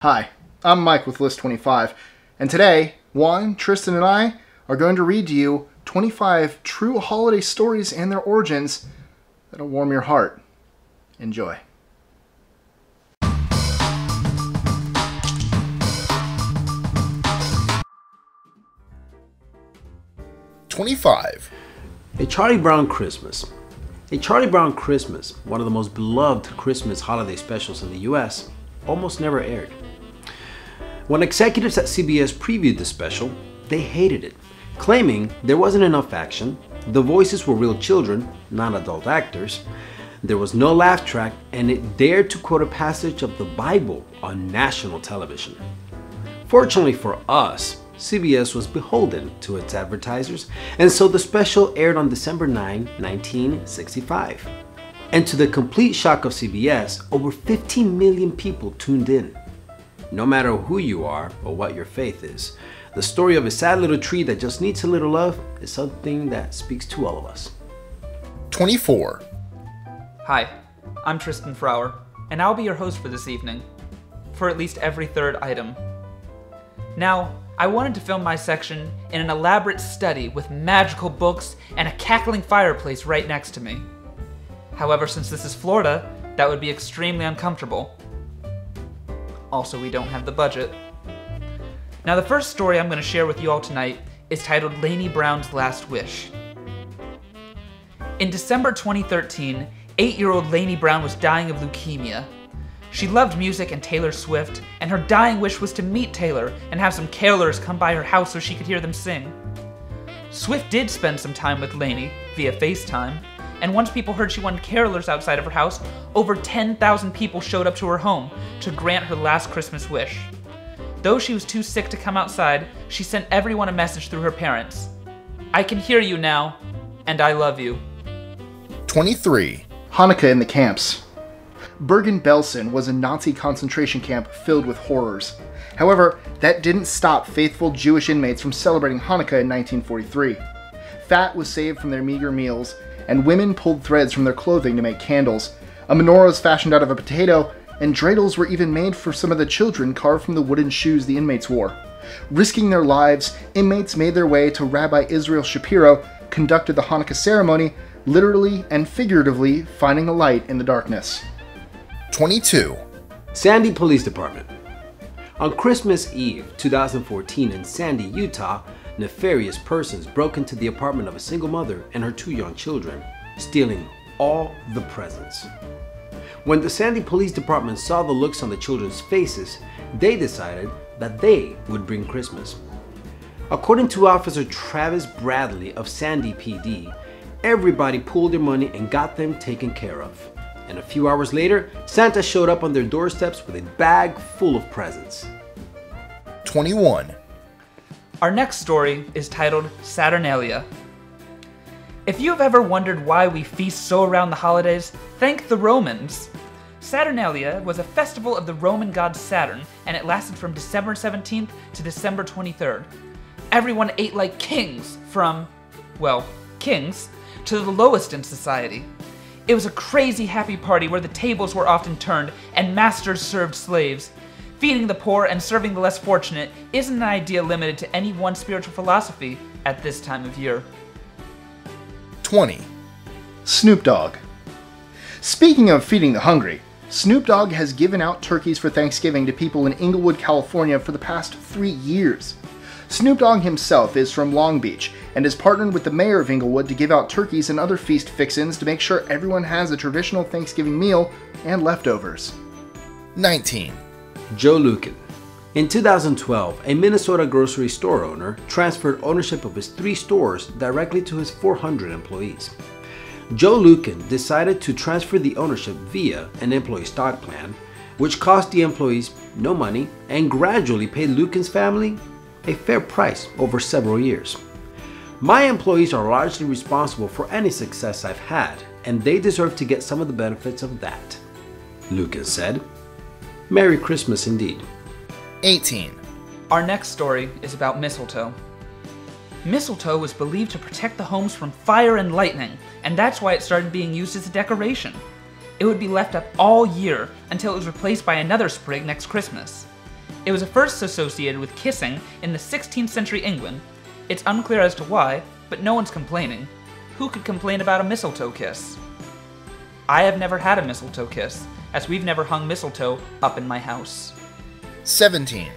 Hi, I'm Mike with List 25, and today, Juan, Tristan, and I are going to read to you 25 true holiday stories and their origins that'll warm your heart. Enjoy. holiday specials in the US, almost never aired. When executives at CBS previewed the special, they hated it, claiming there wasn't enough action, the voices were real children, not adult actors, there was no laugh track, and it dared to quote a passage of the Bible on national television. Fortunately for us, CBS was beholden to its advertisers, and so the special aired on December 9, 1965. And to the complete shock of CBS, over 15 million people tuned in. No matter who you are or what your faith is, the story of a sad little tree that just needs a little love is something that speaks to all of us. 24. Hi, I'm Tristan Frower, and I'll be your host for this evening, for at least every third item. Now, I wanted to film my section in an elaborate study with magical books and a cackling fireplace right next to me. However, since this is Florida, that would be extremely uncomfortable. Also, we don't have the budget. Now, the first story I'm going to share with you all tonight is titled Lainey Brown's Last Wish. In December 2013, 8-year-old Lainey Brown was dying of leukemia. She loved music and Taylor Swift, and her dying wish was to meet Taylor and have some carolers come by her house so she could hear them sing. Swift did spend some time with Lainey via FaceTime, and once people heard she wanted carolers outside of her house, over 10,000 people showed up to her home to grant her last Christmas wish. Though she was too sick to come outside, she sent everyone a message through her parents. I can hear you now, and I love you. 23. Hanukkah in the camps. Bergen-Belsen was a Nazi concentration camp filled with horrors. However, that didn't stop faithful Jewish inmates from celebrating Hanukkah in 1943. Fat was saved from their meager meals, and women pulled threads from their clothing to make candles. A menorah was fashioned out of a potato, and dreidels were even made for some of the children carved from the wooden shoes the inmates wore. Risking their lives, inmates made their way to Rabbi Israel Shapiro, conducted the Hanukkah ceremony, literally and figuratively finding a light in the darkness. 22. Sandy Police Department. On Christmas Eve 2014 in Sandy, Utah, nefarious persons broke into the apartment of a single mother and her 2 young children, stealing all the presents. When the Sandy Police Department saw the looks on the children's faces, they decided that they would bring Christmas. According to Officer Travis Bradley of Sandy PD, everybody pooled their money and got them taken care of. And a few hours later, Santa showed up on their doorsteps with a bag full of presents. 21. Our next story is titled Saturnalia. If you have ever wondered why we feast so around the holidays, thank the Romans. Saturnalia was a festival of the Roman god Saturn, and it lasted from December 17th to December 23rd. Everyone ate like kings, from, well, kings, to the lowest in society. It was a crazy happy party where the tables were often turned and masters served slaves. Feeding the poor and serving the less fortunate isn't an idea limited to any one spiritual philosophy at this time of year. 20. Snoop Dogg. Speaking of feeding the hungry, Snoop Dogg has given out turkeys for Thanksgiving to people in Inglewood, California for the past 3 years. Snoop Dogg himself is from Long Beach and has partnered with the mayor of Inglewood to give out turkeys and other feast fixins to make sure everyone has a traditional Thanksgiving meal and leftovers. 19. Joe Lucan. In 2012, a Minnesota grocery store owner transferred ownership of his 3 stores directly to his 400 employees. Joe Lucan decided to transfer the ownership via an employee stock plan, which cost the employees no money and gradually paid Lucan's family a fair price over several years. My employees are largely responsible for any success I've had, and they deserve to get some of the benefits of that, Lucan said. Merry Christmas indeed. 18. Our next story is about mistletoe. Mistletoe was believed to protect the homes from fire and lightning, and that's why it started being used as a decoration. It would be left up all year until it was replaced by another sprig next Christmas. It was first associated with kissing in the 16th century England. It's unclear as to why, but no one's complaining. Who could complain about a mistletoe kiss? I have never had a mistletoe kiss, as we've never hung mistletoe up in my house. 17.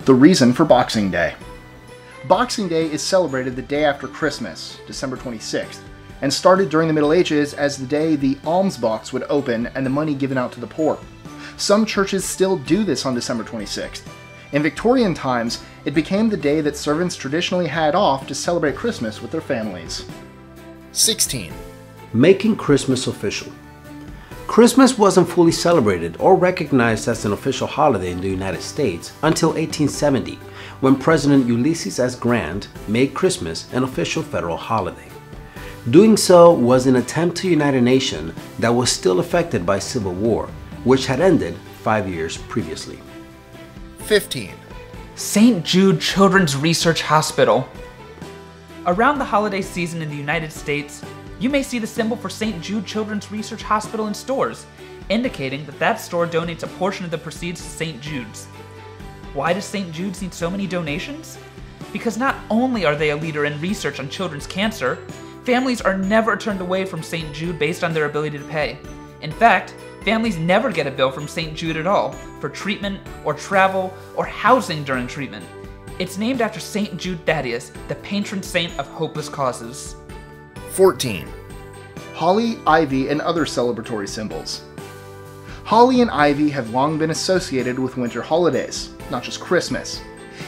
The reason for Boxing Day. Boxing Day is celebrated the day after Christmas, December 26th, and started during the Middle Ages as the day the alms box would open and the money given out to the poor. Some churches still do this on December 26th. In Victorian times, it became the day that servants traditionally had off to celebrate Christmas with their families. 16. Making Christmas official. Christmas wasn't fully celebrated or recognized as an official holiday in the United States until 1870, when President Ulysses S. Grant made Christmas an official federal holiday. Doing so was an attempt to unite a nation that was still affected by civil war, which had ended 5 years previously. 15. St. Jude Children's Research Hospital. Around the holiday season in the United States, you may see the symbol for St. Jude Children's Research Hospital in stores, indicating that that store donates a portion of the proceeds to St. Jude's. Why does St. Jude's need so many donations? Because not only are they a leader in research on children's cancer, families are never turned away from St. Jude based on their ability to pay. In fact, families never get a bill from St. Jude at all for treatment or travel or housing during treatment. It's named after St. Jude Thaddeus, the patron saint of hopeless causes. 14. Holly, ivy, and other celebratory symbols. Holly and ivy have long been associated with winter holidays, not just Christmas.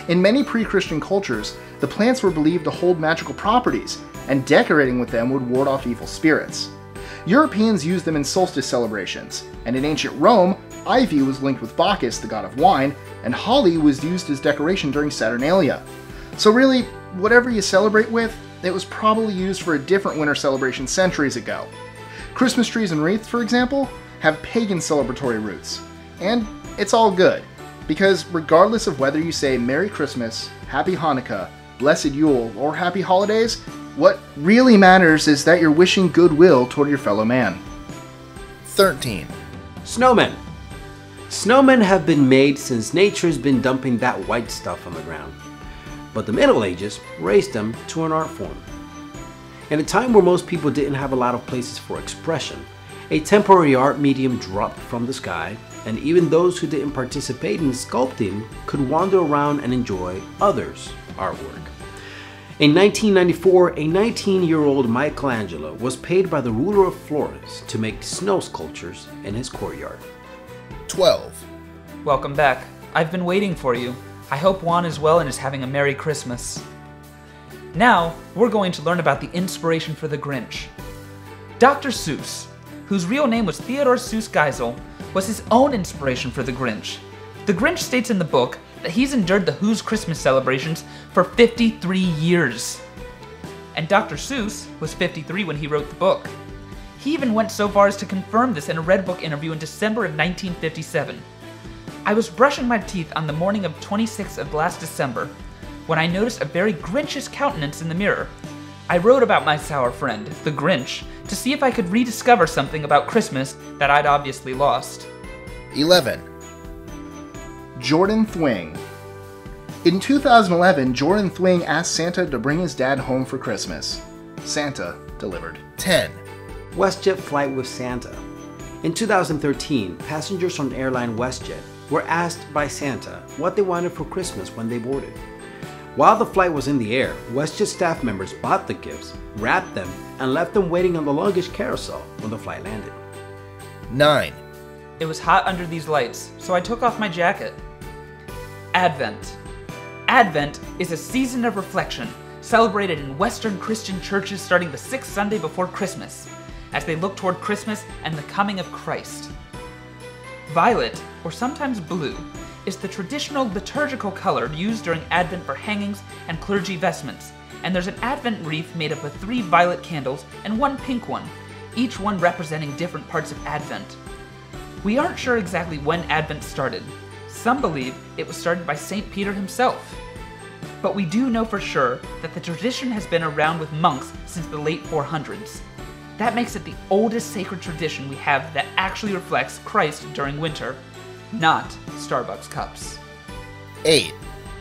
In many pre-Christian cultures, the plants were believed to hold magical properties, and decorating with them would ward off evil spirits. Europeans used them in solstice celebrations, and in ancient Rome, ivy was linked with Bacchus, the god of wine, and holly was used as decoration during Saturnalia. So really, whatever you celebrate with, it was probably used for a different winter celebration centuries ago. Christmas trees and wreaths, for example, have pagan celebratory roots. And it's all good, because regardless of whether you say Merry Christmas, Happy Hanukkah, Blessed Yule, or Happy Holidays, what really matters is that you're wishing goodwill toward your fellow man. 13. Snowmen. Snowmen have been made since nature's been dumping that white stuff on the ground. But the Middle Ages raised them to an art form. In a time where most people didn't have a lot of places for expression, a temporary art medium dropped from the sky, and even those who didn't participate in sculpting could wander around and enjoy others' artwork. In 1994, a 19-year-old Michelangelo was paid by the ruler of Florence to make snow sculptures in his courtyard. 12. Welcome back. I've been waiting for you. I hope Juan is well and is having a Merry Christmas. Now, we're going to learn about the inspiration for the Grinch. Dr. Seuss, whose real name was Theodore Seuss Geisel, was his own inspiration for the Grinch. The Grinch states in the book that he's endured the Who's Christmas celebrations for 53 years. And Dr. Seuss was 53 when he wrote the book. He even went so far as to confirm this in a Red Book interview in December of 1957. I was brushing my teeth on the morning of 26th of last December when I noticed a very Grinchish countenance in the mirror. I wrote about my sour friend, the Grinch, to see if I could rediscover something about Christmas that I'd obviously lost. 11. Jordan Thwing. In 2011, Jordan Thwing asked Santa to bring his dad home for Christmas. Santa delivered. 10. WestJet flight with Santa. In 2013, passengers on airline WestJet were asked by Santa what they wanted for Christmas when they boarded. While the flight was in the air, WestJet staff members bought the gifts, wrapped them, and left them waiting on the luggage carousel when the flight landed. 9. It was hot under these lights, so I took off my jacket. Advent. Advent is a season of reflection celebrated in Western Christian churches starting the 6th Sunday before Christmas, as they look toward Christmas and the coming of Christ. Violet, or sometimes blue, is the traditional liturgical color used during Advent for hangings and clergy vestments, and there's an Advent wreath made up of 3 violet candles and 1 pink one, each one representing different parts of Advent. We aren't sure exactly when Advent started. Some believe it was started by St. Peter himself. But we do know for sure that the tradition has been around with monks since the late 400s. That makes it the oldest sacred tradition we have that actually reflects Christ during winter, not Starbucks cups. 8.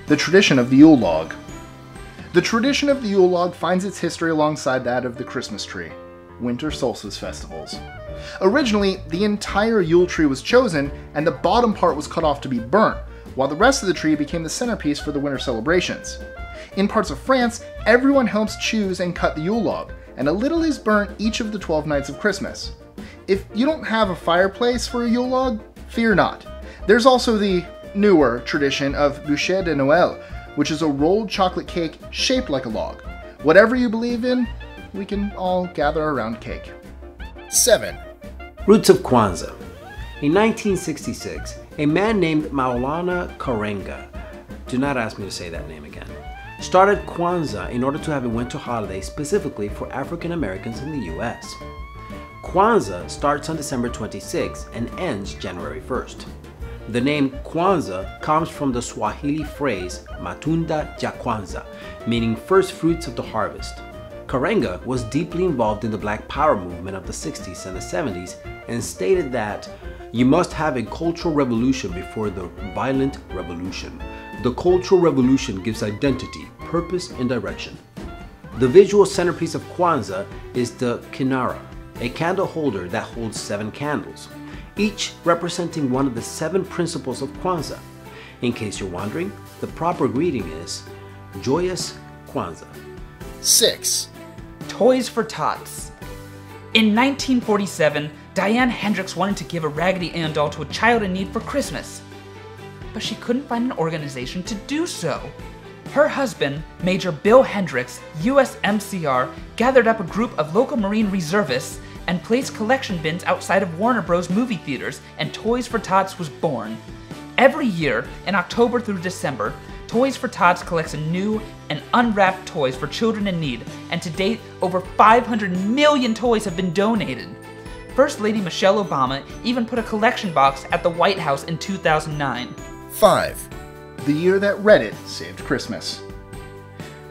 The tradition of the Yule Log. The tradition of the Yule Log finds its history alongside that of the Christmas tree, winter solstice festivals. Originally, the entire Yule tree was chosen and the bottom part was cut off to be burnt, while the rest of the tree became the centerpiece for the winter celebrations. In parts of France, everyone helps choose and cut the Yule Log, and a little is burnt each of the 12 nights of Christmas. If you don't have a fireplace for a Yule Log, fear not. There's also the newer tradition of bûcher de Noël, which is a rolled chocolate cake shaped like a log. Whatever you believe in, we can all gather around cake. 7. Roots of Kwanzaa. In 1966, a man named Maulana Karenga, do not ask me to say that name again, started Kwanzaa in order to have a winter holiday specifically for African Americans in the US. Kwanzaa starts on December 26 and ends January 1st. The name Kwanzaa comes from the Swahili phrase Matunda ya Kwanza, meaning first fruits of the harvest. Karenga was deeply involved in the Black Power movement of the 60s and the 70s and stated that you must have a cultural revolution before the violent revolution. The cultural revolution gives identity, purpose, and direction. The visual centerpiece of Kwanzaa is the kinara, a candle holder that holds 7 candles, each representing one of the 7 principles of Kwanzaa. In case you're wondering, the proper greeting is Joyous Kwanzaa. 6. Toys for Tots. In 1947, Diane Hendricks wanted to give a Raggedy Ann doll to a child in need for Christmas, but she couldn't find an organization to do so. Her husband, Major Bill Hendricks, USMCR, gathered up a group of local Marine reservists and placed collection bins outside of Warner Bros. Movie theaters, and Toys for Tots was born. Every year, in October through December, Toys for Tots collects new and unwrapped toys for children in need, and to date, over 500 million toys have been donated. First Lady Michelle Obama even put a collection box at the White House in 2009. 5. The year that Reddit saved Christmas.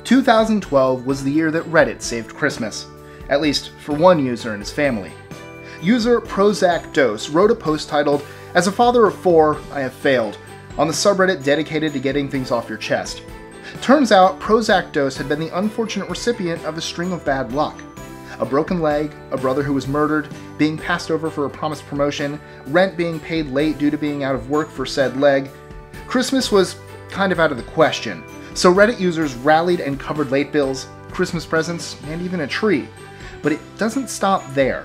2012 was the year that Reddit saved Christmas, at least for one user and his family. User Prozac Dose wrote a post titled, "As a father of 4, I have failed," on the subreddit dedicated to getting things off your chest. Turns out, Prozac Dose had been the unfortunate recipient of a string of bad luck. A broken leg, a brother who was murdered, being passed over for a promised promotion, rent being paid late due to being out of work for said leg. Christmas was kind of out of the question, so Reddit users rallied and covered late bills, Christmas presents, and even a tree. But it doesn't stop there.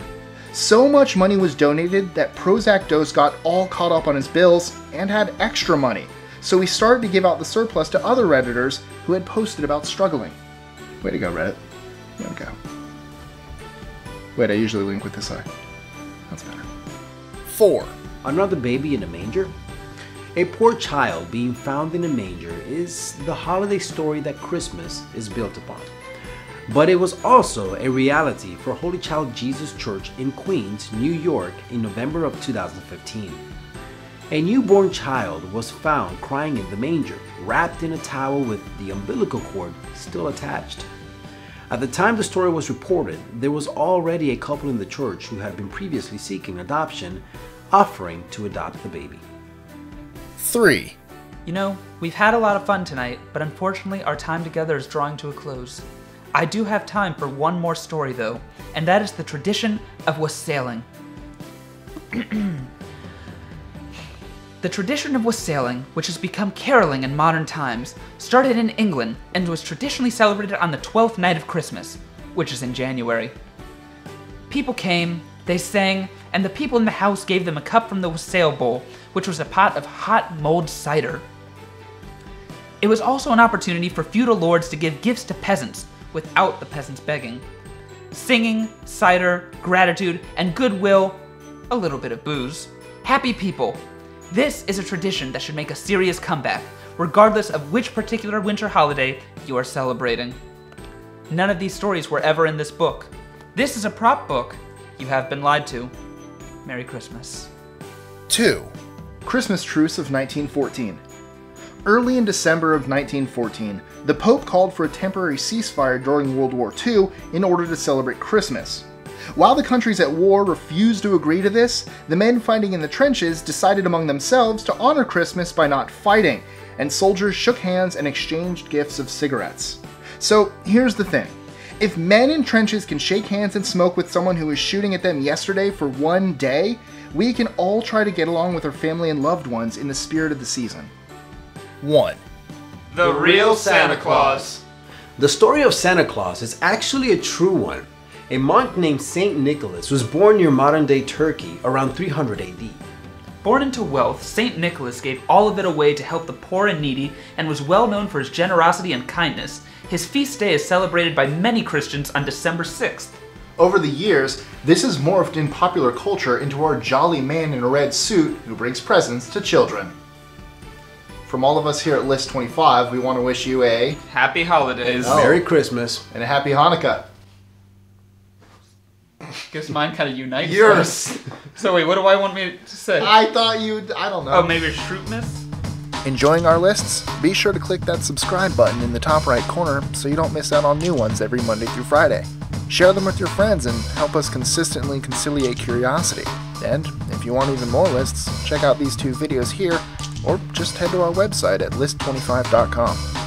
So much money was donated that Prozac Dose got all caught up on his bills and had extra money, so he started to give out the surplus to other Redditors who had posted about struggling. Way to go, Reddit. Way to go. Wait, I usually link with this eye. That's better. 4. Another baby in a manger? A poor child being found in a manger is the holiday story that Christmas is built upon. But it was also a reality for Holy Child Jesus Church in Queens, New York in November of 2015. A newborn child was found crying in the manger, wrapped in a towel with the umbilical cord still attached. At the time the story was reported, there was already a couple in the church who had been previously seeking adoption, offering to adopt the baby. 3. You know, we've had a lot of fun tonight, but unfortunately our time together is drawing to a close. I do have time for one more story though, and that is the tradition of wassailing. The tradition of wassailing, which has become caroling in modern times, started in England and was traditionally celebrated on the 12th night of Christmas, which is in January. People came, they sang, and the people in the house gave them a cup from the wassail bowl, which was a pot of hot mulled cider. It was also an opportunity for feudal lords to give gifts to peasants, without the peasants begging. Singing, cider, gratitude, and goodwill, a little bit of booze. Happy people! This is a tradition that should make a serious comeback, regardless of which particular winter holiday you are celebrating. None of these stories were ever in this book. This is a prop book. You have been lied to. Merry Christmas. 2. Christmas Truce of 1914. Early in December of 1914, the Pope called for a temporary ceasefire during World War II in order to celebrate Christmas. While the countries at war refused to agree to this, the men fighting in the trenches decided among themselves to honor Christmas by not fighting, and soldiers shook hands and exchanged gifts of cigarettes. So here's the thing. If men in trenches can shake hands and smoke with someone who was shooting at them yesterday for one day, we can all try to get along with our family and loved ones in the spirit of the season. 1. The real Santa Claus. The story of Santa Claus is actually a true one. A monk named Saint Nicholas was born near modern-day Turkey around 300 AD. Born into wealth, St. Nicholas gave all of it away to help the poor and needy and was well known for his generosity and kindness. His feast day is celebrated by many Christians on December 6th. Over the years, this has morphed in popular culture into our jolly man in a red suit who brings presents to children. From all of us here at List 25, we want to wish you a Happy holidays. Oh. Merry Christmas. and a happy Hanukkah. Guess mine kind of unites. Yours. So wait, what do I want me to say? I thought you'd, I don't know. Oh, maybe shrewdness? Enjoying our lists? Be sure to click that subscribe button in the top right corner so you don't miss out on new ones every Monday through Friday. Share them with your friends and help us consistently conciliate curiosity. And if you want even more lists, check out these 2 videos here, or just head to our website at list25.com.